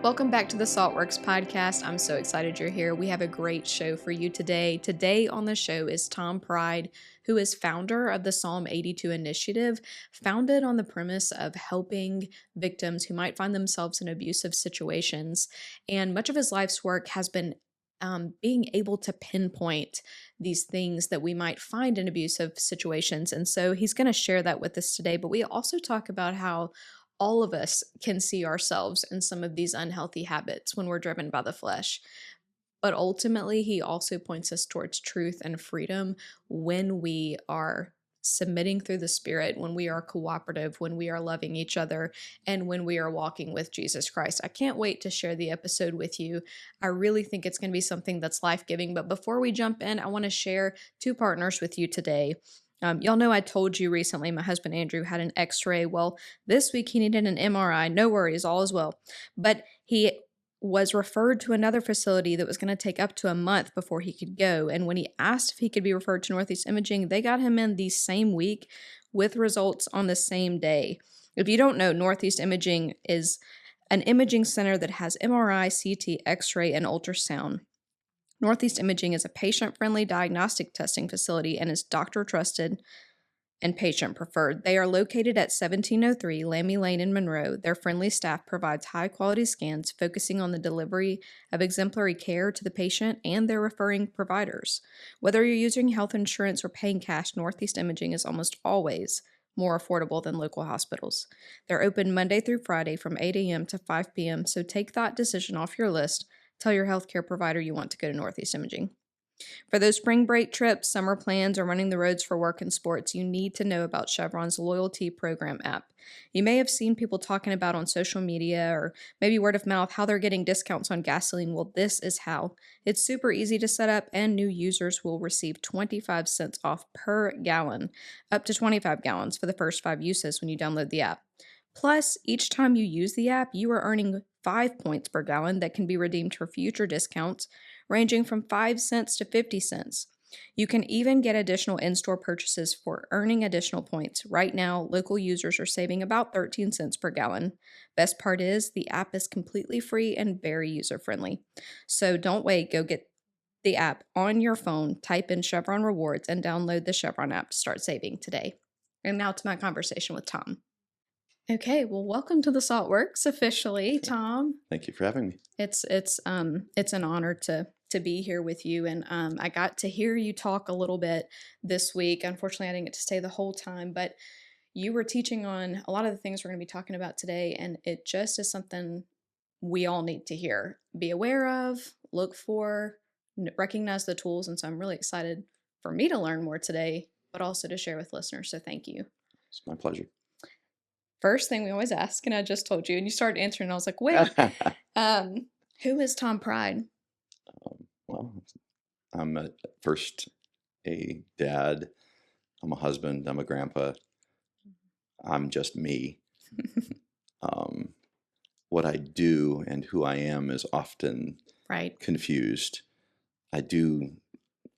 Welcome back to the Saltworks podcast. I'm so excited you're here. We have a great show for you today. Today on the show is Tom Pryde, who is founder of the Psalm 82 initiative, founded on the premise of helping victims who might find themselves in abusive situations. And much of his life's work has been being able to pinpoint these things that we might find in abusive situations. And so he's going to share that with us today. But we also talk about how all of us can see ourselves in some of these unhealthy habits when we're driven by the flesh. But ultimately, he also points us towards truth and freedom when we are submitting through the Spirit, when we are cooperative, when we are loving each other, and when we are walking with Jesus Christ. I can't wait to share the episode with you. I really think it's going to be something that's life-giving. But before we jump in, I want to share two partners with you today. Y'all know I told you recently my husband Andrew had an x-ray. Well, this week he needed an MRI. No worries, all is well. But he was referred to another facility that was going to take up to a month before he could go. And when he asked if he could be referred to Northeast Imaging, they got him in the same week with results on the same day. If you don't know, Northeast Imaging is an imaging center that has MRI, CT, X-ray, and ultrasound. Northeast Imaging is a patient-friendly diagnostic testing facility and is doctor-trusted and patient-preferred. They are located at 1703 Lammy Lane in Monroe. Their friendly staff provides high-quality scans, focusing on the delivery of exemplary care to the patient and their referring providers. Whether you're using health insurance or paying cash, Northeast Imaging is almost always more affordable than local hospitals. They're open Monday through Friday from 8 a.m. to 5 p.m., so take that decision off your list. Tell your healthcare provider you want to go to Northeast Imaging. For those spring break trips, summer plans, or running the roads for work and sports, you need to know about Chevron's loyalty program app. You may have seen people talking about on social media or maybe word of mouth how they're getting discounts on gasoline. Well, this is how. It's super easy to set up, and new users will receive 25 cents off per gallon, up to 25 gallons for the first 5 uses when you download the app. Plus, each time you use the app, you are earning 5 points per gallon that can be redeemed for future discounts, ranging from 5 cents to 50 cents. You can even get additional in-store purchases for earning additional points. Right now, local users are saving about 13 cents per gallon. Best part is, the app is completely free and very user-friendly. So don't wait, go get the app on your phone, type in Chevron Rewards, and download the Chevron app to start saving today. And now to my conversation with Tom. Okay, well, welcome to the Saltworks officially, Tom. Thank you for having me. It's an honor to be here with you, and I got to hear you talk a little bit this week. Unfortunately, I didn't get to stay the whole time, but you were teaching on a lot of the things we're going to be talking about today, and it just is something we all need to hear, be aware of, look for, recognize the tools, and so I'm really excited for me to learn more today, but also to share with listeners. So thank you. It's my pleasure. First thing we always ask, and I just told you, and you started answering, and I was like, wait, who is Tom Pryde? Well, I'm first a dad. I'm a husband. I'm a grandpa. I'm just me. What I do and who I am is often confused. I do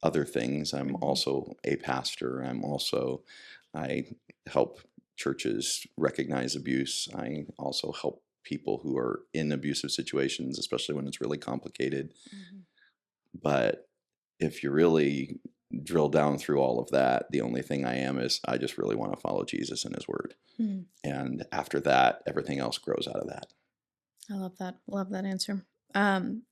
other things. I'm also a pastor. I help churches recognize abuse. I also help people who are in abusive situations, especially when it's really complicated. Mm-hmm. But if you really drill down through all of that, the only thing I am is I just really want to follow Jesus and his word. Mm-hmm. And after that, everything else grows out of that. I love that. Love that answer.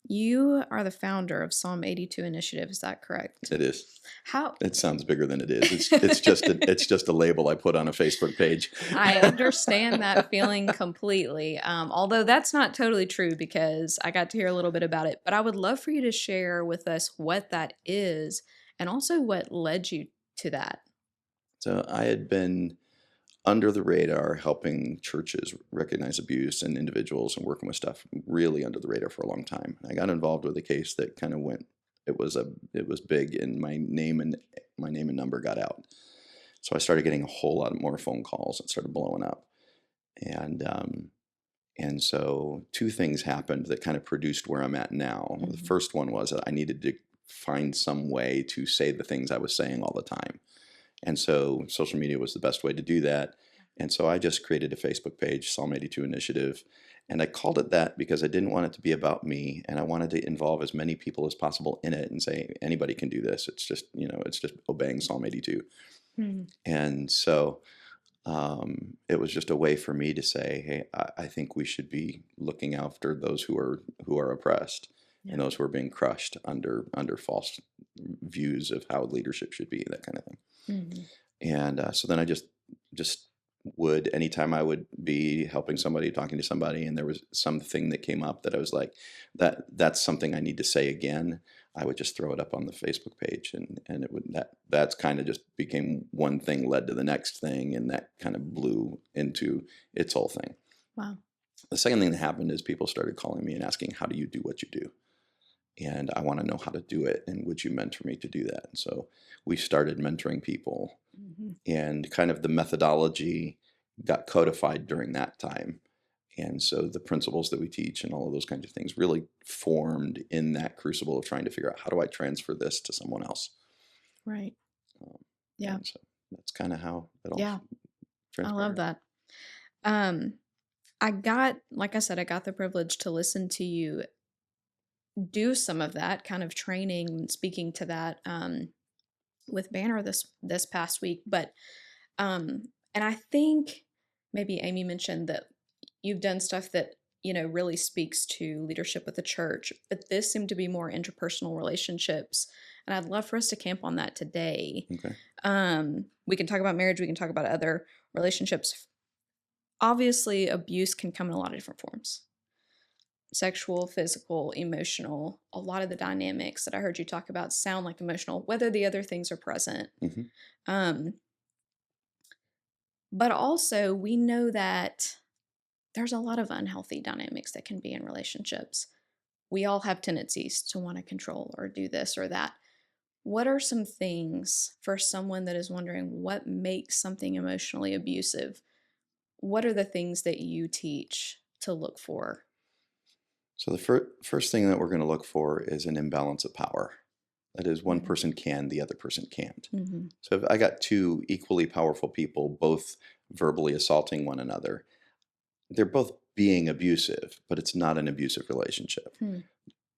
You are the founder of Psalm 82 Initiative. Is that correct? It is. How? It sounds bigger than it is. It's just a label I put on a Facebook page. I understand that feeling completely. Although that's not totally true because I got to hear a little bit about it, but I would love for you to share with us what that is and also what led you to that. So I had been under the radar helping churches recognize abuse and individuals and working with stuff really under the radar for a long time. I got involved with a case that kind of went, it was big, and my name and number got out. So I started getting a whole lot more phone calls. It started blowing up. And so two things happened that kind of produced where I'm at now. Mm-hmm. The first one was that I needed to find some way to say the things I was saying all the time. And so social media was the best way to do that. And so I just created a Facebook page, Psalm 82 Initiative. And I called it that because I didn't want it to be about me. And I wanted to involve as many people as possible in it and say, anybody can do this. It's just, it's just obeying Psalm 82. Mm-hmm. And so it was just a way for me to say, hey, I think we should be looking after those who are oppressed, and those who are being crushed under false views of how leadership should be, that kind of thing. Mm-hmm. And so then I just would, anytime I would be helping somebody, talking to somebody, and there was something that came up that I was like, that's something I need to say again, I would just throw it up on the Facebook page, and it would, that's kind of just became one thing led to the next thing, and that kind of blew into its whole thing. Wow. The second thing that happened is people started calling me and asking, how do you do what you do? And I want to know how to do it, and would you mentor me to do that? And so we started mentoring people, mm-hmm. and kind of the methodology got codified during that time. And so the principles that we teach and all of those kinds of things really formed in that crucible of trying to figure out, how do I transfer this to someone else? Right. Yeah. And so that's kind of how it all transpired. I love that. Like I said, I got the privilege to listen to you do some of that kind of training and speaking to that with Banner this past week. But and I think maybe Amy mentioned that you've done stuff that really speaks to leadership with the church, but this seemed to be more interpersonal relationships, and I'd love for us to camp on that today. Okay. We can talk about marriage, we can talk about other relationships. Obviously, abuse can come in a lot of different forms: sexual, physical, emotional. A lot of the dynamics that I heard you talk about sound like emotional, whether the other things are present. Mm-hmm. But also, we know that there's a lot of unhealthy dynamics that can be in relationships. We all have tendencies to want to control or do this or that. What are some things for someone that is wondering what makes something emotionally abusive? What are the things that you teach to look for? So the first thing that we're going to look for is an imbalance of power. That is, one mm-hmm. person can, the other person can't. Mm-hmm. So if I got two equally powerful people both verbally assaulting one another, they're both being abusive, but it's not an abusive relationship.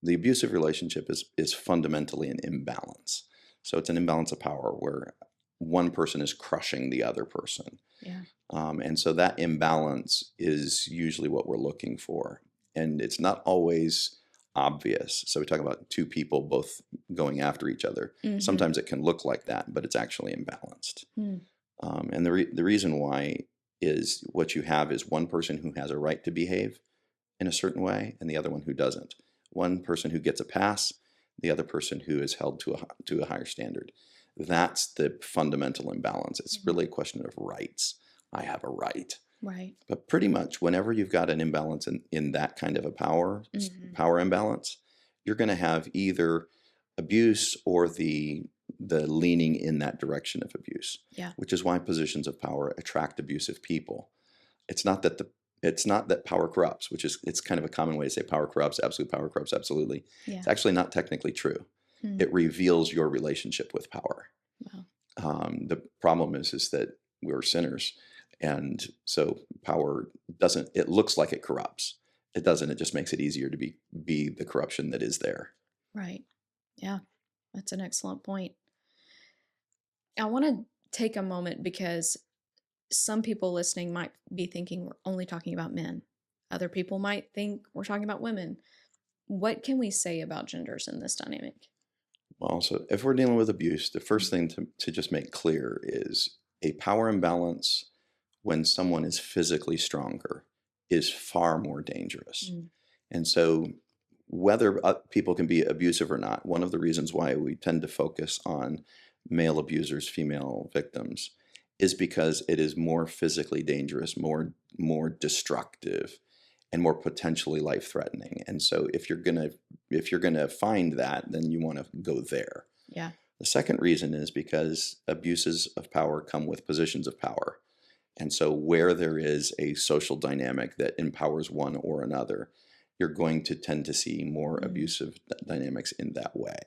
The abusive relationship is fundamentally an imbalance. So it's an imbalance of power where one person is crushing the other person. Yeah. And so that imbalance is usually what we're looking for. And it's not always obvious. So we talk about two people both going after each other. Mm-hmm. Sometimes it can look like that, but it's actually imbalanced. And the reason why is what you have is one person who has a right to behave in a certain way and the other one who doesn't. One person who gets a pass, the other person who is held to a higher standard. That's the fundamental imbalance. It's really a question of rights. I have a right. Right. But pretty much whenever you've got an imbalance in that kind of a power imbalance, you're going to have either abuse or the leaning in that direction of abuse. Yeah. Which is why positions of power attract abusive people. It's not that power corrupts, it's kind of a common way to say power corrupts, absolute power corrupts absolutely. Yeah. It's actually not technically true. It reveals your relationship with power. Wow. The problem is that we're sinners. And so power it looks like it corrupts. It doesn't, it just makes it easier to be the corruption that is there. Right. Yeah. That's an excellent point. I want to take a moment because some people listening might be thinking we're only talking about men. Other people might think we're talking about women. What can we say about genders in this dynamic? Well, so if we're dealing with abuse, the first thing to just make clear is a power imbalance when someone is physically stronger is far more dangerous. And so whether people can be abusive or not, one of the reasons why we tend to focus on male abusers, female victims, is because it is more physically dangerous, more destructive, and more potentially life-threatening. And so if you're gonna find that, then you want to go there. Yeah. The second reason is because abuses of power come with positions of power. And so where there is a social dynamic that empowers one or another, you're going to tend to see more abusive dynamics in that way.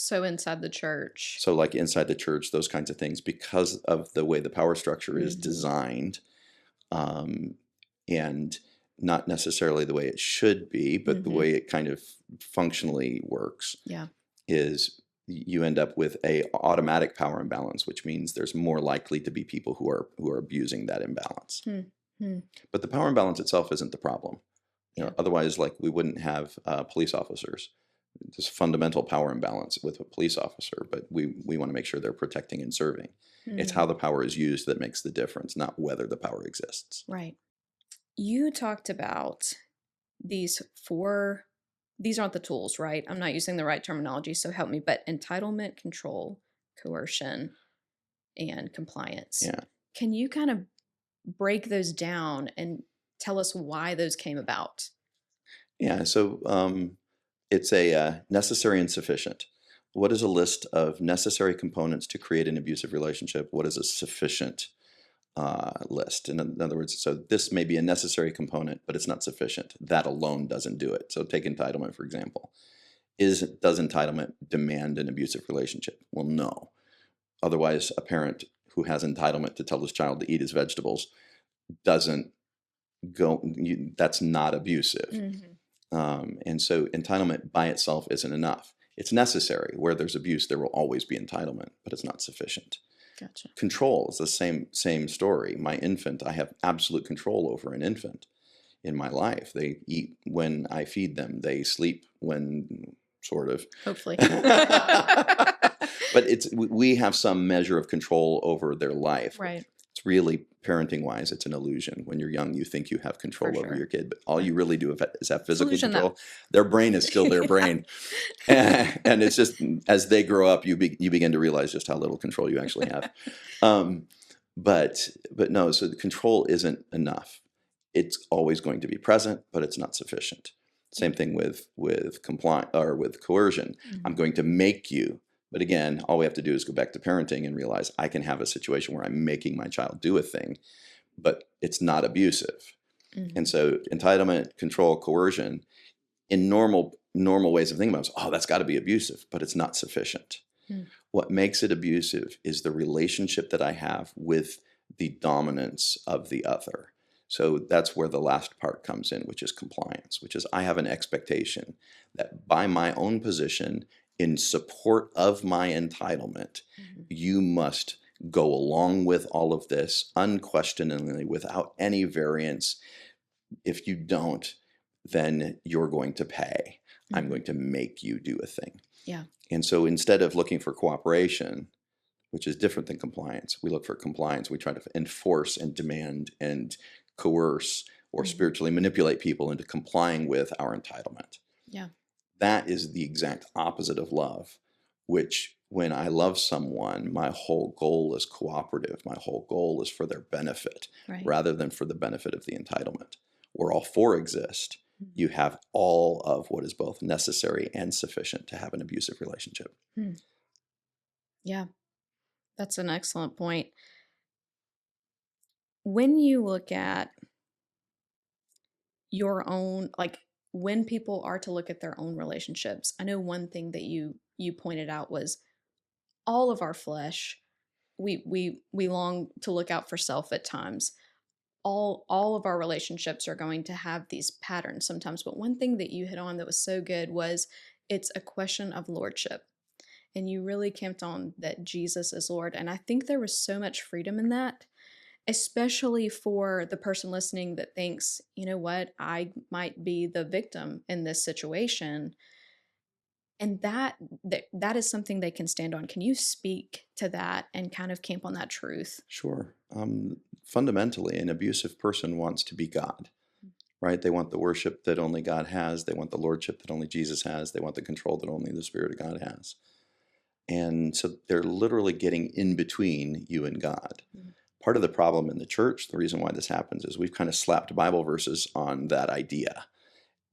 So inside the church. So like inside the church, those kinds of things, because of the way the power structure is designed, and not necessarily the way it should be, but the way it kind of functionally works, is you end up with a automatic power imbalance, which means there's more likely to be people who are abusing that imbalance. But the power imbalance itself isn't the problem. Otherwise, like, we wouldn't have police officers. There's fundamental power imbalance with a police officer, but we want to make sure they're protecting and serving. It's how the power is used that makes the difference, not whether the power exists. Right. You talked about these aren't the tools, right? I'm not using the right terminology, so help me, but entitlement, control, coercion, and compliance. Yeah. Can you kind of break those down and tell us why those came about? Yeah, so it's a necessary and sufficient. What is a list of necessary components to create an abusive relationship? What is a sufficient list? In other words, so this may be a necessary component, but it's not sufficient. That alone doesn't do it. So take entitlement, for example. Does entitlement demand an abusive relationship? Well, no. Otherwise, a parent who has entitlement to tell his child to eat his vegetables doesn't that's not abusive. And so entitlement by itself isn't enough. It's necessary. Where there's abuse, there will always be entitlement, but it's not sufficient. Gotcha. Control is the same story. My infant, I have absolute control over an infant in my life. They eat when I feed them. They sleep when, sort of. Hopefully. But we have some measure of control over their life. Right. It's really, parenting wise, it's an illusion. When you're young, you think you have control over your kid, but all you really do is have physical control. Their brain is still their brain. And it's just, as they grow up, you begin to realize just how little control you actually have. But no, so the control isn't enough. It's always going to be present, but it's not sufficient. Same thing with compliance or with coercion. I'm going to make you. But again, all we have to do is go back to parenting and realize I can have a situation where I'm making my child do a thing, but it's not abusive. And so entitlement, control, coercion, in normal ways of thinking about it, that's got to be abusive, but it's not sufficient. What makes it abusive is the relationship that I have with the dominance of the other. So that's where the last part comes in, which is compliance, which is I have an expectation that by my own position, in support of my entitlement, you must go along with all of this unquestioningly without any variance. If you don't, then you're going to pay. I'm going to make you do a thing. Yeah. And so instead of looking for cooperation, which is different than compliance, we look for compliance. We try to enforce and demand and coerce or spiritually manipulate people into complying with our entitlement. Yeah. That is the exact opposite of love, which when I love someone, my whole goal is cooperative. My whole goal is for their benefit rather than for the benefit of the entitlement. Where all four exist, you have all of what is both necessary and sufficient to have an abusive relationship. Yeah, that's an excellent point. When you look at your own, like, when people are to look at their own relationships, I know one thing that you pointed out was all of our flesh, we long to look out for self at times. All of our relationships are going to have these patterns sometimes, but one thing that you hit on that was so good was it's a question of lordship. And you really camped on that Jesus is Lord. And I think there was so much freedom in that, especially for the person listening that thinks, you know what, I might be the victim in this situation. And that is something they can stand on. Can you speak to that and kind of camp on that truth? Sure. Fundamentally, an abusive person wants to be God, right? They want the worship that only God has. They want the lordship that only Jesus has. They want the control that only the Spirit of God has. And so they're literally getting in between you and God. Part of the problem in the church, the reason why this happens, is we've kind of slapped Bible verses on that idea.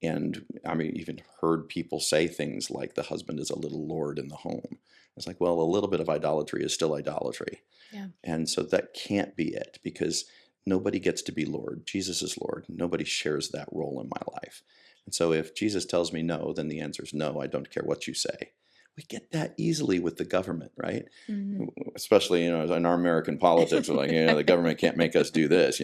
And I mean, even heard people say things like the husband is a little lord in the home. It's like, well, a little bit of idolatry is still idolatry. Yeah. And so that can't be it, because nobody gets to be Lord. Jesus is Lord. Nobody shares that role in my life. And so if Jesus tells me no, then the answer is no. I don't care what you say. We get that easily with the government, right? Mm-hmm. Especially, in our American politics, we're like, the government can't make us do this,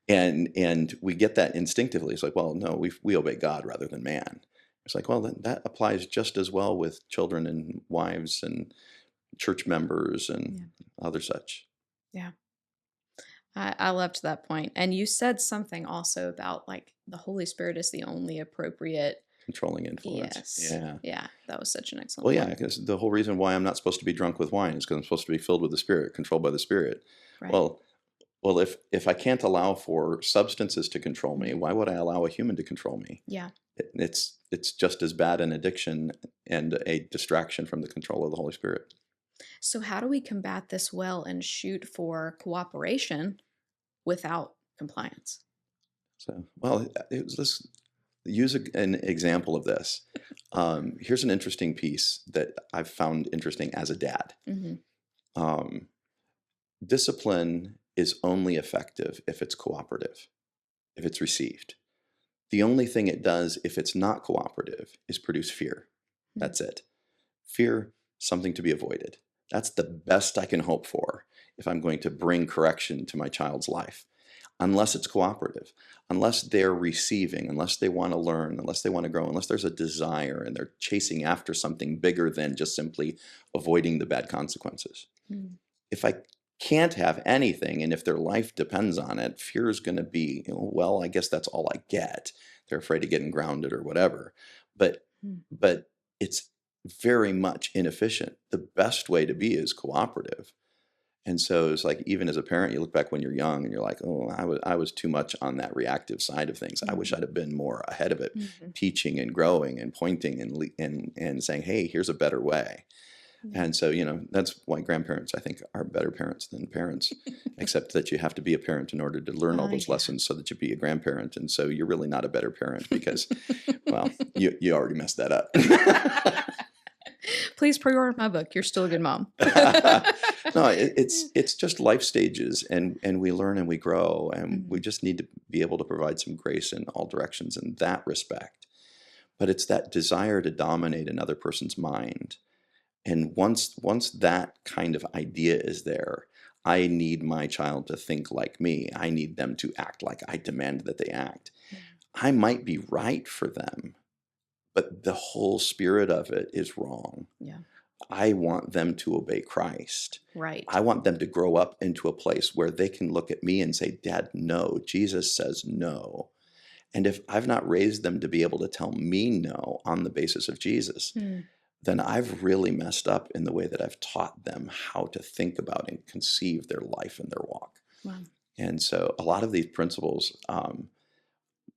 and we get that instinctively. It's like, well, no, we obey God rather than man. It's like, well, that applies just as well with children and wives and church members and Yeah. other such. Yeah. I loved that point. And you said something also about like the Holy Spirit is the only appropriate. Controlling influence. Yes. Yeah. Yeah. That was such an excellent Well, yeah, point. because the whole reason why I'm not supposed to be drunk with wine is because I'm supposed to be filled with the Spirit, controlled by the Spirit. Right. Well, if I can't allow for substances to control me, Mhm. why would I allow a human to control me? Yeah. It's just as bad an addiction and a distraction from the control of the Holy Spirit. So, how do we combat this well and shoot for cooperation without compliance? So, well, let's use an example of this. Here's an interesting piece that I've found interesting as a dad. Mm-hmm. Um, Discipline is only effective if it's cooperative, if it's received. The only thing it does if it's not cooperative is produce fear. Mm-hmm. That's it. Fear, something to be avoided. That's the best I can hope for if I'm going to bring correction to my child's life. Unless it's cooperative, unless they're receiving, unless they want to learn, unless they want to grow, unless there's a desire and they're chasing after something bigger than just simply avoiding the bad consequences. Mm-hmm. If I can't have anything and if their life depends on it, fear is going to be, well, I guess that's all I get. They're afraid of getting grounded or whatever. But but it's very much inefficient. The best way to be is cooperative. And so it's like, even as a parent, you look back when you're young and you're like, oh, I was too much on that reactive side of things. I wish I'd have been more ahead of it, Mm-hmm. teaching and growing and pointing and saying, hey, here's a better way. Yeah. And so, that's why grandparents, I think, are better parents than parents, except that you have to be a parent in order to learn all those Yeah. lessons so that you be a grandparent. And so you're really not a better parent because, well, you already messed that up. Please pre-order my book. You're still a good mom. No, it's just life stages, and we learn and we grow, and we just need to be able to provide some grace in all directions in that respect. But it's that desire to dominate another person's mind. And once that kind of idea is there, I need my child to think like me. I need them to act like I demand that they act. I might be right for them, but the whole spirit of it is wrong. Yeah. I want them to obey Christ. Right. I want them to grow up into a place where they can look at me and say, Dad, no. Jesus says no. And if I've not raised them to be able to tell me no on the basis of Jesus, then I've really messed up in the way that I've taught them how to think about and conceive their life and their walk. Wow. And so a lot of these principles,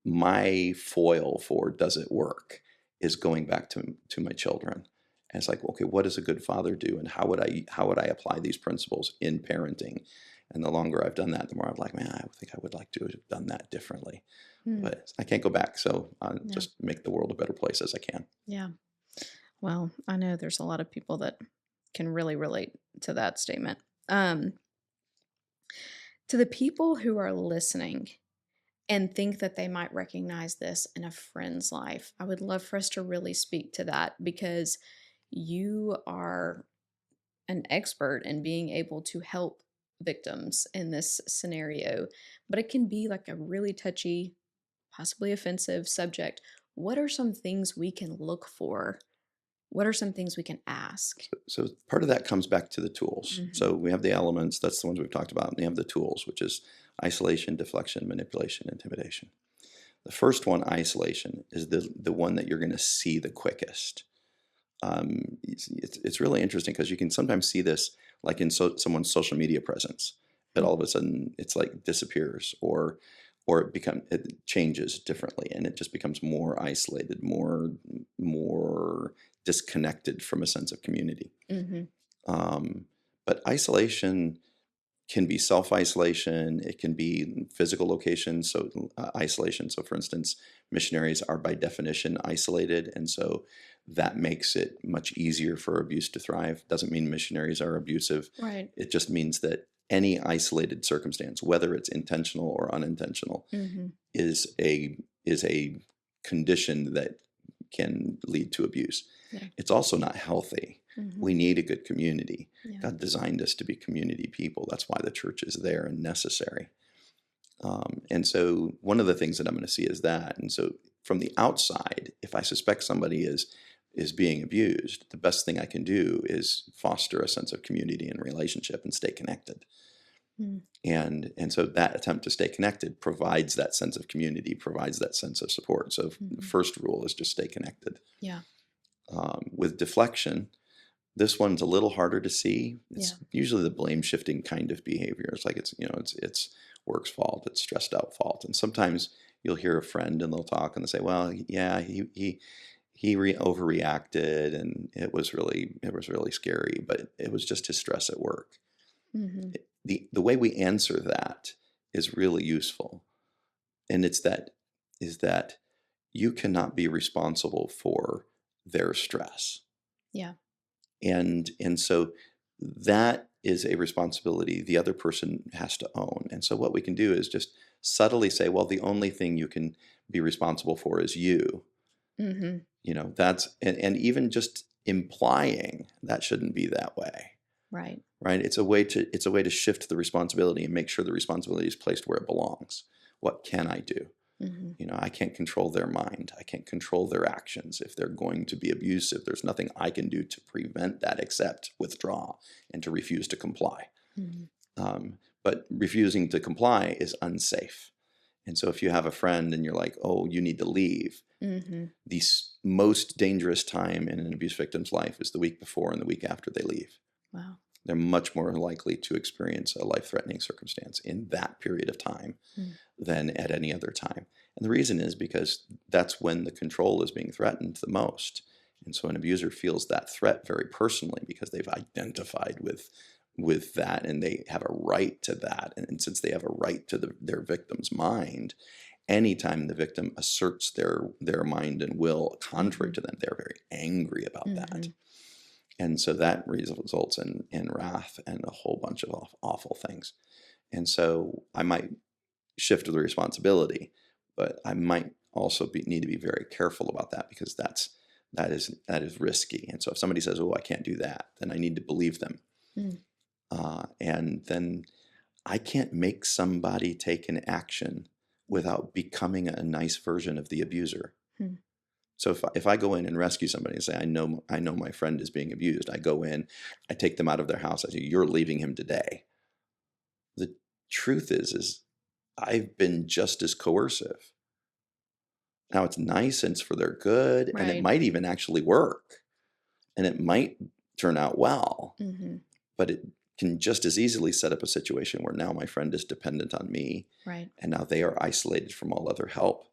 my foil for does it work is going back to my children. And it's like, okay, what does a good father do? And how would I apply these principles in parenting? And the longer I've done that, the more I'm like, man, I think I would like to have done that differently. But I can't go back. So just make the world a better place as I can. Yeah. Well, I know there's a lot of people that can really relate to that statement. To the people who are listening and think that they might recognize this in a friend's life, I would love for us to really speak to that, because you are an expert in being able to help victims in this scenario, but it can be like a really touchy, possibly offensive subject. What are some things we can look for? What are some things we can ask? So part of that comes back to the tools. Mm-hmm. So we have the elements, that's the ones we've talked about, and we have the tools, which is isolation, deflection, manipulation, intimidation. The first one, isolation, is the one that you're going to see the quickest. It's really interesting because you can sometimes see this like in someone's social media presence, that all of a sudden it's like disappears, or it changes differently, and it just becomes more isolated, more disconnected from a sense of community. But isolation can be self-isolation. It can be physical location, so isolation. So for instance, missionaries are by definition isolated, and so that makes it much easier for abuse to thrive. Doesn't mean missionaries are abusive. Right. It just means that any isolated circumstance, whether it's intentional or unintentional, is a condition that can lead to abuse. Yeah. It's also not healthy. Mm-hmm. We need a good community. Yeah. God designed us to be community people. That's why the church is there and necessary. And so one of the things that I'm going to see is that. And so from the outside, if I suspect somebody is being abused, the best thing I can do is foster a sense of community and relationship and stay connected. Mm. And so that attempt to stay connected provides that sense of community, provides that sense of support. So the first rule is just stay connected. Yeah. With deflection, this one's a little harder to see. It's usually the blame shifting kind of behavior. It's like it's work's fault, it's stressed out fault. And sometimes you'll hear a friend and they'll talk and they'll say, well, yeah, he overreacted and it was really scary, but it was just his stress at work. Mm-hmm. The way we answer that is really useful. And is that you cannot be responsible for their stress. Yeah. And so that is a responsibility the other person has to own. And so what we can do is just subtly say, well, the only thing you can be responsible for is you. Mm-hmm. That's and even just implying that shouldn't be that way. Right. It's a way to shift the responsibility and make sure the responsibility is placed where it belongs. What can I do? Mm-hmm. I can't control their mind. I can't control their actions. If they're going to be abusive, there's nothing I can do to prevent that except withdraw and to refuse to comply. Mm-hmm. But refusing to comply is unsafe. And so if you have a friend and you're like, oh, you need to leave, mm-hmm. the most dangerous time in an abuse victim's life is the week before and the week after they leave. Wow. They're much more likely to experience a life-threatening circumstance in that period of time than at any other time. And the reason is because that's when the control is being threatened the most. And so an abuser feels that threat very personally because they've identified with that and they have a right to that. And since they have a right to their victim's mind, anytime the victim asserts their mind and will contrary to them, they're very angry about that. And so that results in wrath and a whole bunch of awful things. And so I might shift the responsibility, but I might also need to be very careful about that because that is risky. And so if somebody says, "Oh, I can't do that," then I need to believe them. And then I can't make somebody take an action without becoming a nice version of the abuser. So if I go in and rescue somebody and say, I know my friend is being abused, I go in, I take them out of their house, I say, you're leaving him today. The truth is I've been just as coercive. Now it's nice and it's for their good, and it might even actually work, and it might turn out well, but it can just as easily set up a situation where now my friend is dependent on me, and now they are isolated from all other help.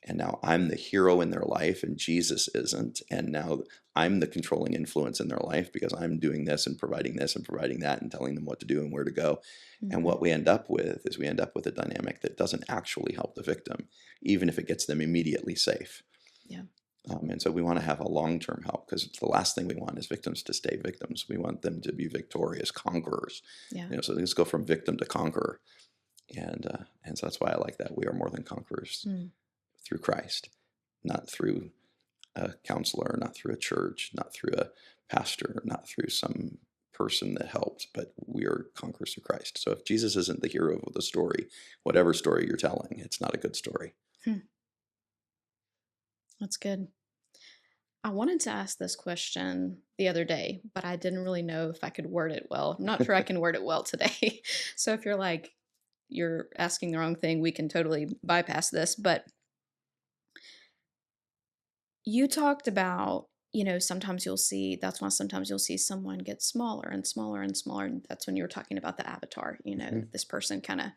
And now I'm the hero in their life and Jesus isn't. And now I'm the controlling influence in their life because I'm doing this and providing that and telling them what to do and where to go. And what we end up with is a dynamic that doesn't actually help the victim, even if it gets them immediately safe. Yeah. And so we want to have a long-term help because the last thing we want is victims to stay victims. We want them to be victorious conquerors. Yeah. So let's go from victim to conqueror. And so that's why I like that. We are more than conquerors. Through Christ, not through a counselor, not through a church, not through a pastor, not through some person that helped, but we are conquerors through Christ. So if Jesus isn't the hero of the story, whatever story you're telling, it's not a good story. That's good. I wanted to ask this question the other day, but I didn't really know if I could word it well. I'm not sure I can word it well today. So if you're asking the wrong thing, we can totally bypass this. But you talked about, sometimes that's why sometimes you'll see someone get smaller and smaller and smaller. And that's when you were talking about the avatar, this person kind of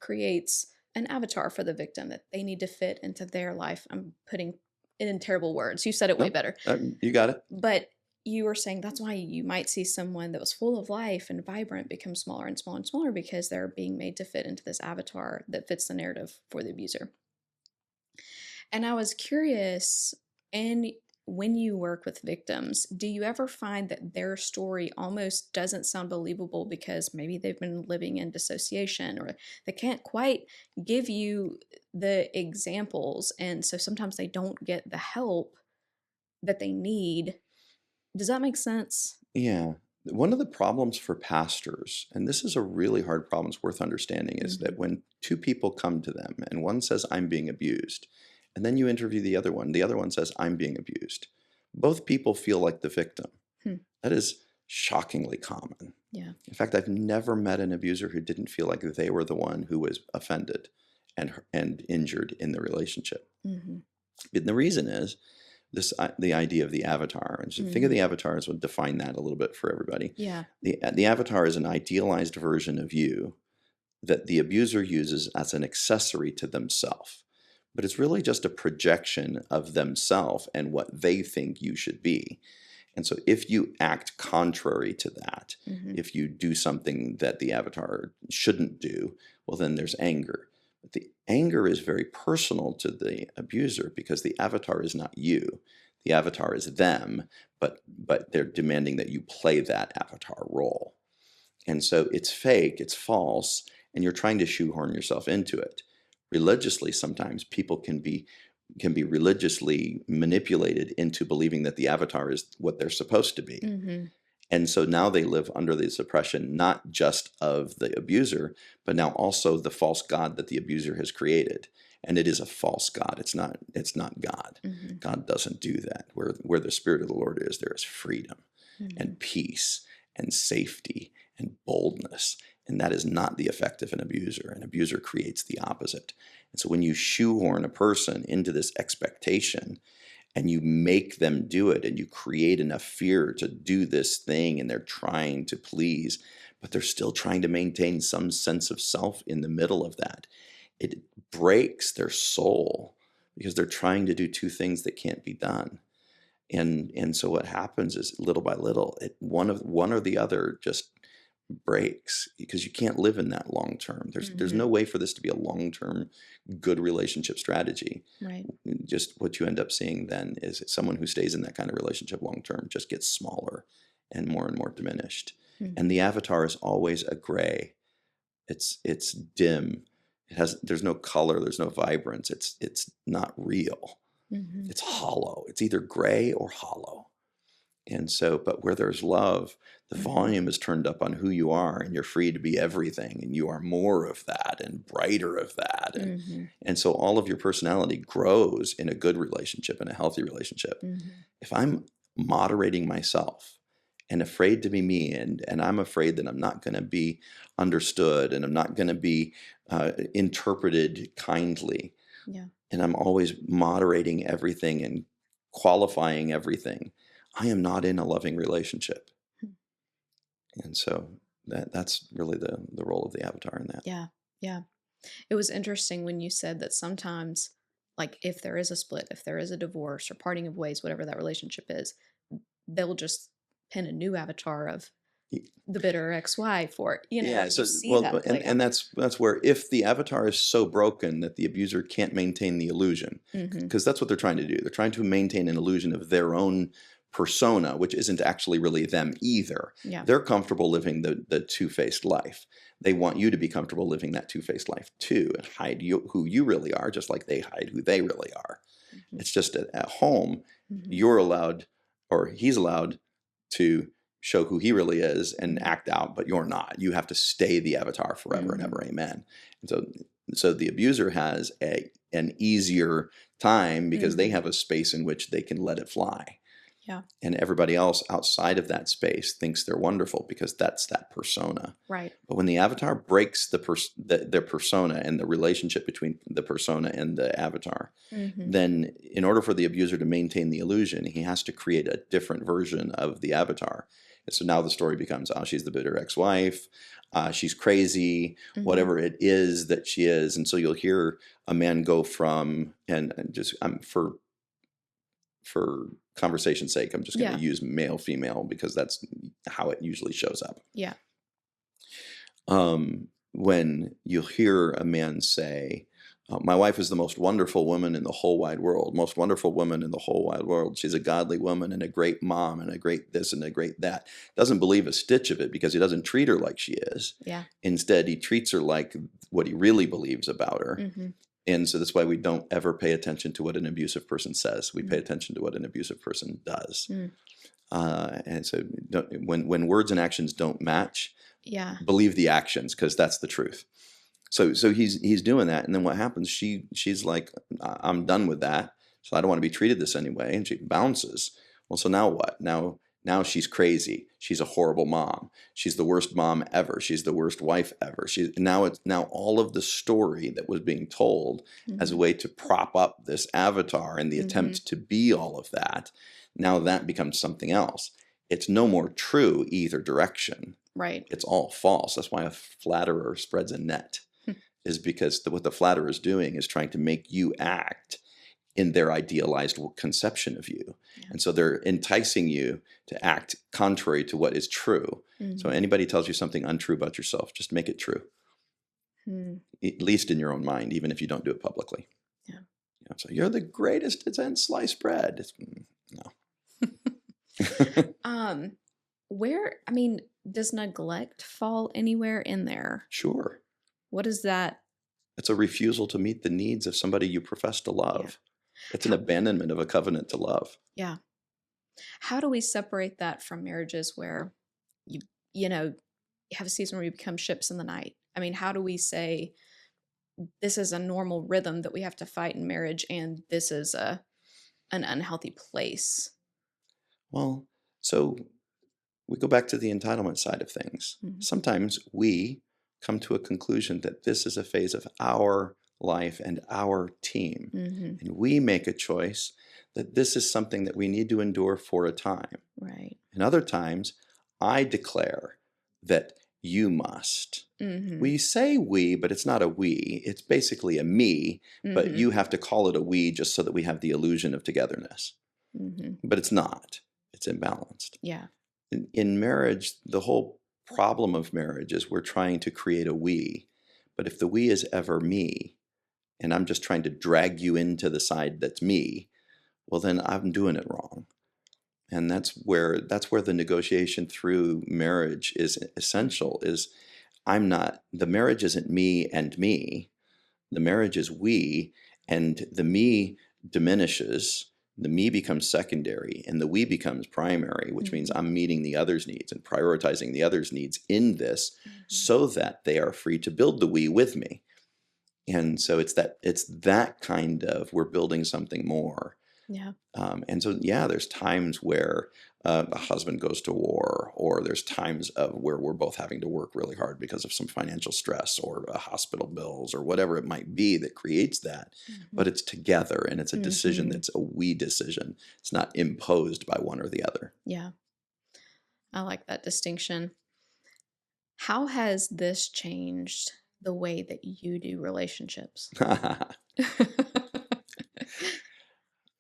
creates an avatar for the victim that they need to fit into their life. I'm putting it in terrible words. You said it way better. You got it. But you were saying that's why you might see someone that was full of life and vibrant become smaller and smaller and smaller because they're being made to fit into this avatar that fits the narrative for the abuser. And I was curious, and when you work with victims, do you ever find that their story almost doesn't sound believable because maybe they've been living in dissociation or they can't quite give you the examples, and so sometimes they don't get the help that they need? Does that make sense? Yeah. One of the problems for pastors, and this is a really hard problem, it's worth understanding, is Hmm. that when two people come to them and one says, I'm being abused, and then you interview the other one says, I'm being abused, both people feel like the victim. Hmm. That is shockingly common. Yeah. In fact, I've never met an abuser who didn't feel like they were the one who was offended and injured in the relationship. Hmm. And the reason is the idea of the avatar. And so think of Hmm. the avatar as we'll define that a little bit for everybody. Yeah. The avatar is an idealized version of you that the abuser uses as an accessory to themselves. But it's really just a projection of themselves and what they think you should be. And so if you act contrary to that, Hmm. if you do something that the avatar shouldn't do, well, then there's anger. But the anger is very personal to the abuser because the avatar is not you. The avatar is them, but they're demanding that you play that avatar role. And so it's fake, it's false, and you're trying to shoehorn yourself into it. Religiously, sometimes people can be religiously manipulated into believing that the avatar is what they're supposed to be. Hmm. And so now they live under the suppression, not just of the abuser, but now also the false God that the abuser has created. And it is a false God. It's not God. Hmm. God doesn't do that. Where the Spirit of the Lord is, there is freedom Hmm. and peace and safety and boldness. And that is not the effect of an abuser. An abuser creates the opposite. And so when you shoehorn a person into this expectation and you make them do it and you create enough fear to do this thing and they're trying to please, but they're still trying to maintain some sense of self in the middle of that, it breaks their soul because they're trying to do two things that can't be done. And so what happens is little by little, one or the other just breaks because you can't live in that long term. There's Hmm. no way for this to be a long term good relationship strategy. Right. Just what you end up seeing then is someone who stays in that kind of relationship long term just gets smaller and more diminished. And Hmm. the avatar is always a gray. It's dim. There's no color, there's no vibrance. It's not real. Hmm. It's hollow. It's either gray or hollow. And so, but where there's love, the Hmm. volume is turned up on who you are, and you're free to be everything, and you are more of that and brighter of that. Hmm. And so all of your personality grows in a good relationship, in a healthy relationship. Hmm. If I'm moderating myself and afraid to be me, and I'm afraid that I'm not going to be understood and I'm not going to be interpreted kindly, Yeah. and I'm always moderating everything and qualifying everything, I am not in a loving relationship. Hmm. And so that's really the role of the avatar in that. Yeah. Yeah. It was interesting when you said that sometimes, like, if there is a split, if there is a divorce or parting of ways, whatever that relationship is, they'll just pin a new avatar of the bitter ex-wife, or Yeah, like you so see well, that play and out. that's where if the avatar is so broken that the abuser can't maintain the illusion, Hmm. because that's what they're trying to do. They're trying to maintain an illusion of their own persona, which isn't actually really them either. Yeah. They're comfortable living the two-faced life. They want you to be comfortable living that two-faced life too, and hide who you really are, just like they hide who they really are. Hmm. It's just at home, Hmm. you're allowed, or he's allowed to show who he really is and Hmm. act out, but you're not. You have to stay the avatar forever and Hmm. ever. Amen. And so the abuser has an easier time because they Hmm. have a space in which they can let it fly. Yeah. And everybody else outside of that space thinks they're wonderful because that's that persona. Right. But when the avatar breaks their persona and the relationship between the persona and the avatar, Hmm. then in order for the abuser to maintain the illusion, he has to create a different version of the avatar. And so now the story becomes, oh, she's the bitter ex-wife, she's crazy, Hmm. whatever it is that she is. And so you'll hear a man go from, and just for conversation's sake, I'm just going to Yeah. use male, female, because that's how it usually shows up. Yeah. When you'll hear a man say, my wife is the most wonderful woman in the whole wide world, most wonderful woman in the whole wide world. She's a godly woman and a great mom and a great this and a great that. Doesn't believe a stitch of it because he doesn't treat her like she is. Yeah. Instead, he treats her like what he really believes about her. Hmm. And so that's why we don't ever pay attention to what an abusive person says. We pay Hmm. attention to what an abusive person does. And so when words and actions don't match, Yeah. believe the actions, because that's the truth. So he's doing that, and then what happens? She's like, I'm done with that. So I don't want to be treated this anyway, and she bounces. Well, so now what? Now she's crazy. She's a horrible mom. She's the worst mom ever. She's the worst wife ever. It's now all of the story that was being told as a way to prop up this avatar and the attempt to be all of that. Now that becomes something else. It's no more true either direction. Right. It's all false. That's why a flatterer spreads a net, is because what the flatterer is doing is trying to make you act in their idealized conception of you. Yeah. And so they're enticing you to act contrary to what is true. So anybody tells you something untrue about yourself, just make it true. At least in your own mind, even if you don't do it publicly. Yeah. So you're the greatest in sliced bread. No. Does neglect fall anywhere in there? Sure. What is that? It's a refusal to meet the needs of somebody you profess to love. Yeah. It's an abandonment of a covenant to love. Yeah. How do we separate that from marriages where you have a season where you become ships in the night? I mean, how do we say this is a normal rhythm that we have to fight in marriage, and this is an unhealthy place? Well, so we go back to the entitlement side of things. Sometimes we come to a conclusion that this is a phase of our life and our team. And we make a choice that this is something that we need to endure for a time. Right. And other times, I declare that you must. We say we, but it's not a we. It's basically a me, but you have to call it a we just so that we have the illusion of togetherness. But it's not. It's imbalanced. Yeah. In marriage, the whole problem of marriage is we're trying to create a we. But if the we is ever me, and I'm just trying to drag you into the side that's me, well, then I'm doing it wrong. And that's where the negotiation through marriage is essential. Is the marriage isn't me and me. The marriage is we, and the me diminishes. The me becomes secondary, and the we becomes primary, which means I'm meeting the other's needs and prioritizing the other's needs in this so that they are free to build the we with me. And so it's that kind of, we're building something more. Yeah. And so, there's times where a husband goes to war, or there's times where we're both having to work really hard because of some financial stress or hospital bills or whatever it might be that creates that. But it's together, and it's a decision that's a we decision. It's not imposed by one or the other. Yeah. I like that distinction. How has this changed the way that you do relationships?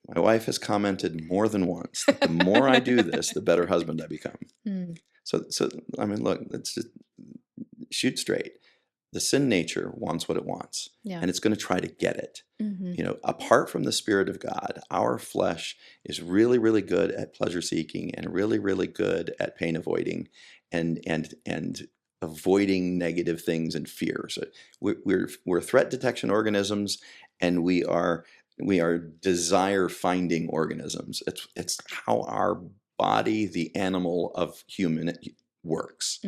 My wife has commented more than once that the more I do this, the better husband I become. So I mean, look, let's just shoot straight. The sin nature wants what it wants, and it's going to try to get it. Apart from the Spirit of God, our flesh is really, really good at pleasure seeking and really, really good at pain avoiding and avoiding negative things and fear. So we're threat detection organisms, and we are desire finding organisms. It's how our body, the animal of human, works.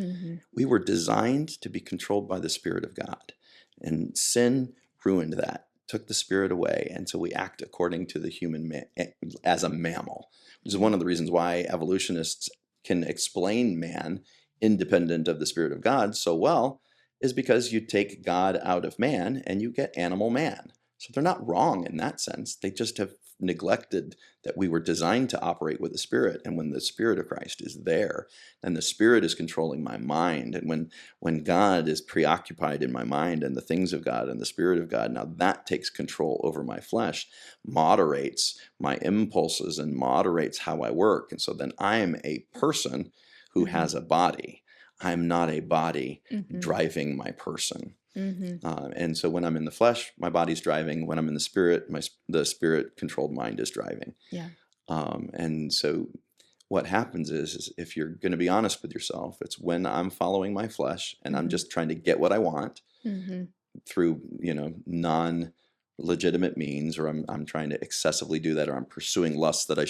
We were designed to be controlled by the Spirit of God, and sin ruined that, took the Spirit away, and so we act according to the human as a mammal, which is one of the reasons why evolutionists can explain man independent of the Spirit of God so well, is because you take God out of man and you get animal man. So they're not wrong in that sense. They just have neglected that we were designed to operate with the Spirit. And when the Spirit of Christ is there, then the Spirit is controlling my mind. And when God is preoccupied in my mind and the things of God and the Spirit of God, now that takes control over my flesh, moderates my impulses and moderates how I work. And so then I am a person who has a body. I'm not a body driving my person. And so when I'm in the flesh, my body's driving. When I'm in the Spirit, the Spirit-controlled mind is driving. Yeah. And so what happens is if you're going to be honest with yourself, it's when I'm following my flesh and I'm just trying to get what I want through, legitimate means, or I'm trying to excessively do that, or I'm pursuing lusts that I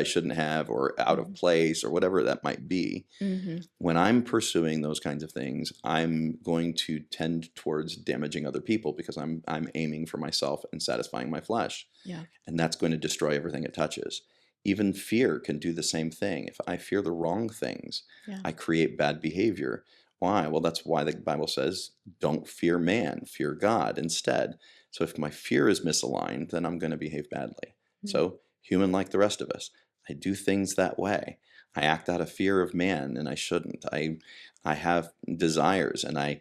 shouldn't have, or out of Mhm. place, or whatever that might be. Mhm. When I'm pursuing those kinds of things, I'm going to tend towards damaging other people because I'm aiming for myself and satisfying my flesh, Yeah. and that's going to destroy everything it touches. Even fear can do the same thing. If I fear the wrong things, Yeah. I create bad behavior. Why? Well, that's why the Bible says, don't fear man, fear God instead. So if my fear is misaligned, then I'm going to behave badly. Mm. So, human like the rest of us, I do things that way. I act out of fear of man, and I shouldn't. I have desires, and I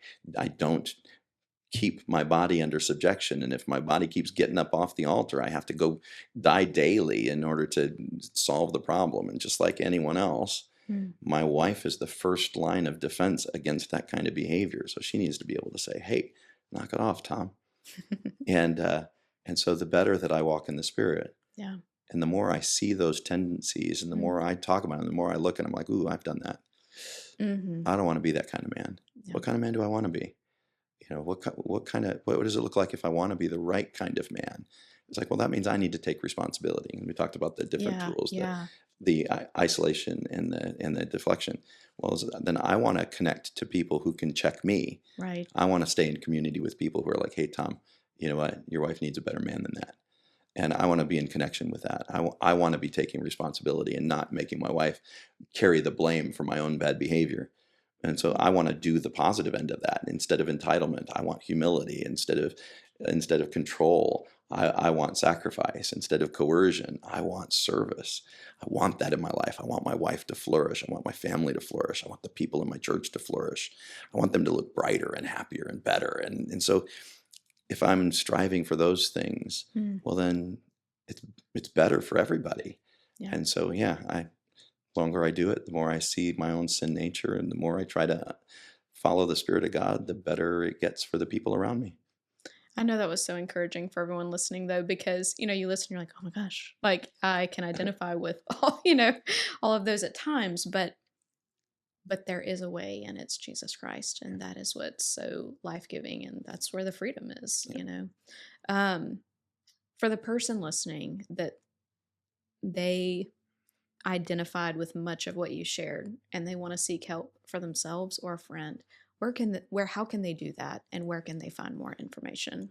don't keep my body under subjection. And if my body keeps getting up off the altar, I have to go die daily in order to solve the problem. And just like anyone else, Mm. my wife is the first line of defense against that kind of behavior. So she needs to be able to say, "Hey, knock it off, Tom." And so the better that I walk in the Spirit, Yeah. and the more I see those tendencies, and the Mm. more I talk about them, the more I look, and I'm like, "Ooh, I've done that. Mhm. I don't want to be that kind of man. Yeah. What kind of man do I want to be? What does it look like if I want to be the right kind of man?" It's like, well, that means I need to take responsibility. And we talked about the different Yeah. tools, Yeah. the isolation and the deflection. Well, then I want to connect to people who can check me. Right. I want to stay in community with people who are like, "Hey, Tom, you know what? Your wife needs a better man than that." And I want to be in connection with that. I want to be taking responsibility and not making my wife carry the blame for my own bad behavior. And so I want to do the positive end of that. Instead of entitlement, I want humility. Instead of control, I want sacrifice. Instead of coercion, I want service. I want that in my life. I want my wife to flourish. I want my family to flourish. I want the people in my church to flourish. I want them to look brighter and happier and better. And so if I'm striving for those things, Mm. well then it's it's better for everybody. Yeah. And so yeah, the longer I do it, the more I see my own sin nature, and the more I try to follow the Spirit of God, the better it gets for the people around me. I know that was so encouraging for everyone listening though, because you listen, you're like, oh my gosh, like I can identify with all of those at times, but there is a way, and it's Jesus Christ, and that is what's so life-giving, and that's where the freedom is. Um, for the person listening that they identified with much of what you shared and they want to seek help for themselves or a friend, how can they do that, and where can they find more information?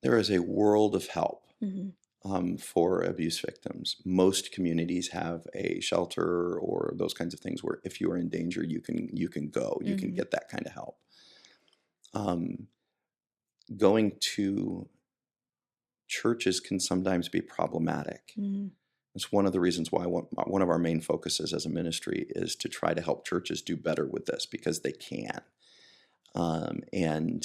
There is a world of help Hmm. for abuse victims. Most communities have a shelter or those kinds of things where if you are in danger, you can go, you can Hmm. get that kind of help. Um, Going to churches can sometimes be problematic. Hmm. It's one of the reasons why one of our main focuses as a ministry is to try to help churches do better with this, because they can. And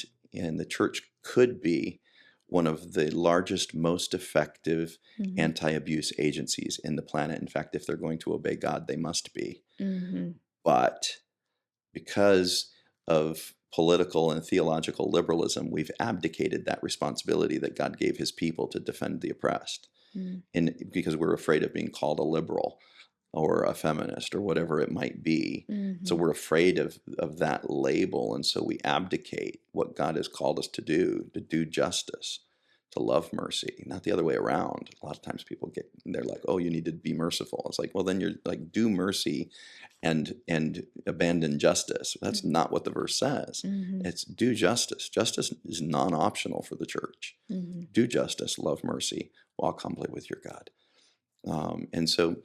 the church could be one of the largest, most effective Hmm. anti-abuse agencies in the planet. In fact, if they're going to obey God, they must be. Hmm. But because of political and theological liberalism, we've abdicated that responsibility that God gave his people to defend the oppressed. Hmm. And because we're afraid of being called a liberal or a feminist or whatever it might be. So Hmm. we're afraid of that label. And so we abdicate what God has called us to do justice, to love mercy, not the other way around. A lot of times they're like, oh, you need to be merciful. It's like, well, then you're like, do mercy and abandon justice. That's Hmm. not what the verse says. Hmm. It's do justice. Justice is non-optional for the church. Hmm. Do justice, love mercy, walk humbly with your God. And so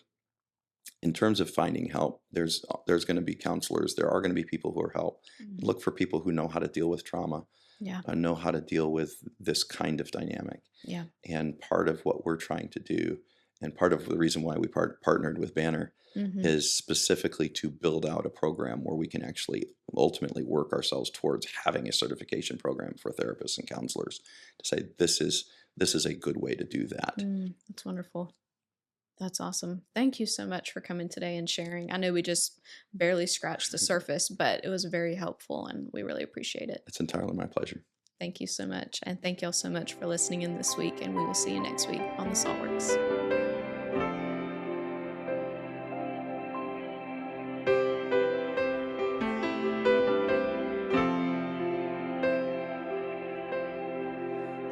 in terms of finding help, there's going to be counselors. There are going to be people who are help. Hmm. Look for people who know how to deal with trauma, Yeah. know how to deal with this kind of dynamic. Yeah. And part of what we're trying to do, and part of the reason why we partnered with Banner, Hmm. is specifically to build out a program where we can actually ultimately work ourselves towards having a certification program for therapists and counselors to say this is a good way to do that. That's wonderful. That's awesome. Thank you so much for coming today and sharing. I know we just barely scratched the surface, but it was very helpful and we really appreciate it. It's entirely my pleasure. Thank you so much. And thank y'all so much for listening in this week. And we will see you next week on the Saltworks.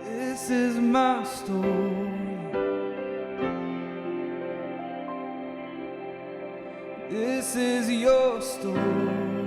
This is my story. This is your story.